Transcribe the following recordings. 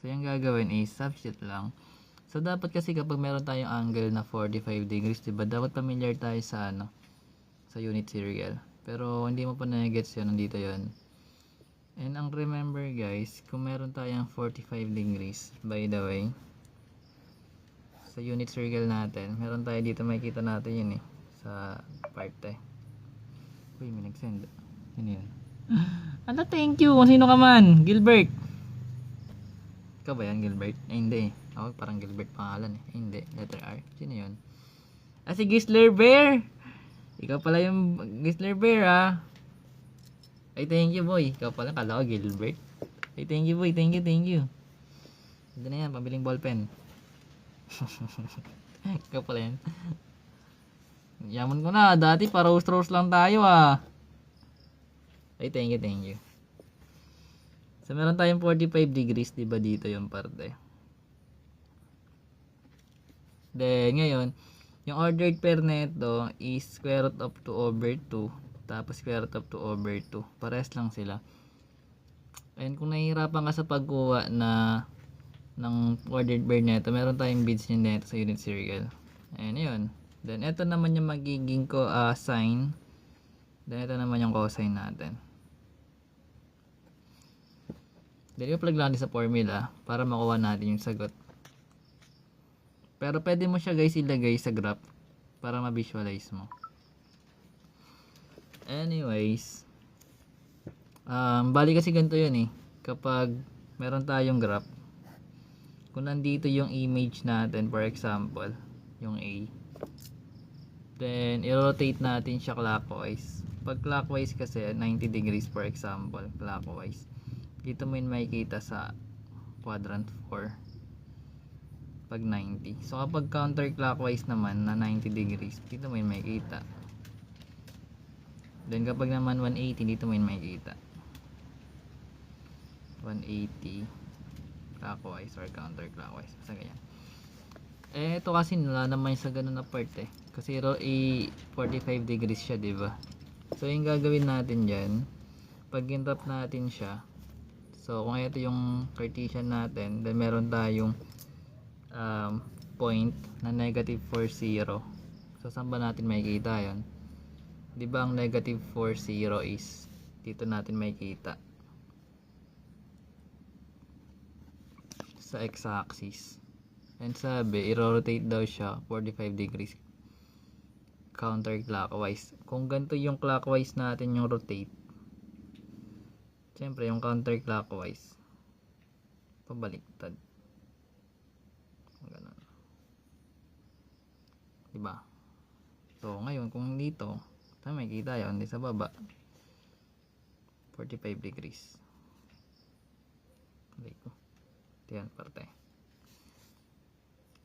So yung gagawin is substitute lang. So dapat kasi kapag meron tayong angle na 45 degrees, diba? Dapat familiar tayo sa sa unit circle. Pero hindi mo pa na-gets yun, nandito yun. And ang remember guys, kung meron tayong 45 degrees, by the way, sa unit circle natin, meron tayo dito, makikita natin yun sa part Uy, may nag-send. Yun yun. Ano, thank you. Kung sino ka man, Gilbert. Ikaw ba yan, Gilbert? Hindi. Ako parang Gilbert pangalan hindi, letter R. Sino yun? Si Gisler Bear. Ikaw pala yung Gisler Bear Ay, thank you boy. Ikaw pala, kala ko Gilbert. Ay, thank you boy. Thank you. Ito na yan, pabiling ballpen. Ikaw pala yan. Yaman ko na. Dati para roast lang tayo Ay, thank you. So, meron tayong 45 degrees, diba dito yung parte. Then, ngayon, yung ordered pair nito is square root of 2 over 2. Tapos square root of 2 over 2. Parehas lang sila. And kung nahihirapan ka sa pagkuha ng ordered pair nito, meron tayong bits nyo nito sa unit circle. Ayan yun. Then, ito naman yung magiging sine. Then, ito naman yung cosine natin. Then, i-plug lang din sa formula para makuha natin yung sagot. Pero pwede mo siya guys ilagay sa graph para ma-visualize mo. Anyways, bali kasi ganito yun kapag meron tayong graph, kung nandito yung image natin, for example, yung A, then i-rotate natin siya clockwise. Pag clockwise kasi 90 degrees, for example, clockwise, dito mo yun makikita sa quadrant 4 pag 90. So kapag counterclockwise naman na 90 degrees, dito mo yun makikita. Then kapag naman 180, dito mo yun makikita. 180 clockwise or counterclockwise. Basta ganyan. Ito kasi wala naman sa ganun na part kasi 45 degrees siya, diba? So yung gagawin natin dyan, pag interrupt natin siya, so kung ito yung Cartesian natin, then meron tayong point na negative 4, 0. So saan ba natin makikita yun? Diba ang negative 4, 0 is dito natin makikita sa x-axis. And sabi, i-rotate daw siya 45 degrees counterclockwise. Kung ganito yung clockwise natin yung rotate, siyempre yung counterclockwise pabaliktad. Ganun. Diba? So ngayon kung dito, saan makikita yun? Di sa baba 45 degrees. Ito yan parte.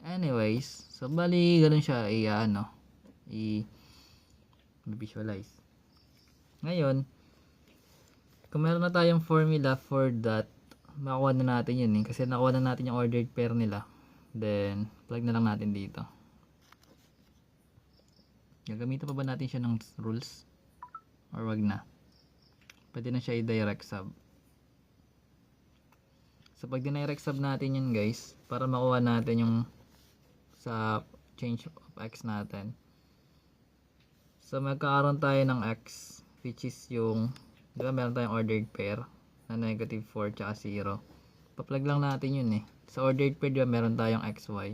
Anyways, so bali ganun siya i-visualize. Ngayon, kung meron na tayong formula for that, makuha na natin yun kasi nakuha na natin yung ordered pair nila. Then, plug na lang natin dito. Gagamitan pa ba natin siya ng rules? Or wag na? Pwede na siya i-direct sub. So, pag dinirect sub natin yun guys, para makuha natin yung sa change of x natin. So, magkakaroon tayo ng x, which is yung, diba meron tayong ordered pair na negative 4 tsaka 0. Pa-plug lang natin yun Sa ordered pair, diba meron tayong xy.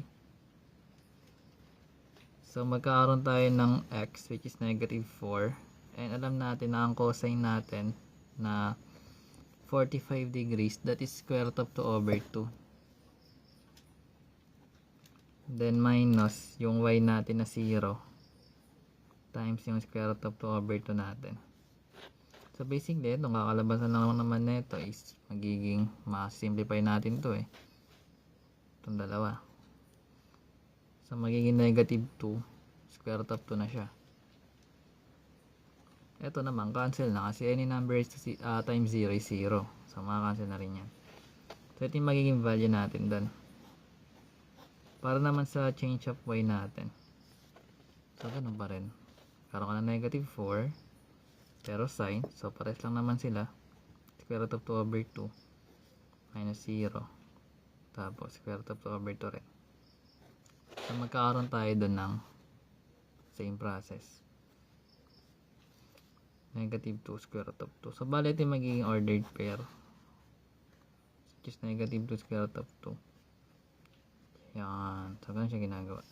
So, magkakaroon tayo ng x, which is negative 4. And alam natin na ang cosine natin na 45 degrees, that is square root of 2 over 2. Then, minus yung y natin na 0 times yung square root of 2 over 2 natin. So, basically, itong kakalabasan lang naman nito is magiging, ma-simplify natin to itong dalawa. So, magiging negative 2, square root of 2 na siya. Ito naman, cancel na kasi any number is times 0 is 0. So, makakancel na rin yan. So, ito yung magiging value natin doon. Para naman sa change of y natin. So, ganun pa rin. Karoon ka na negative 4. Pero sine. So, pares lang naman sila. Square root of 2 over 2. Minus 0. Tapos, square root of 2 over 2 rin. So, magkakaroon tayo doon ng same process. Negative 2 square root of 2. So, bali ito yung magiging ordered pair. Which is negative 2 square root of 2. Yan. So, ganun siya ginagawa.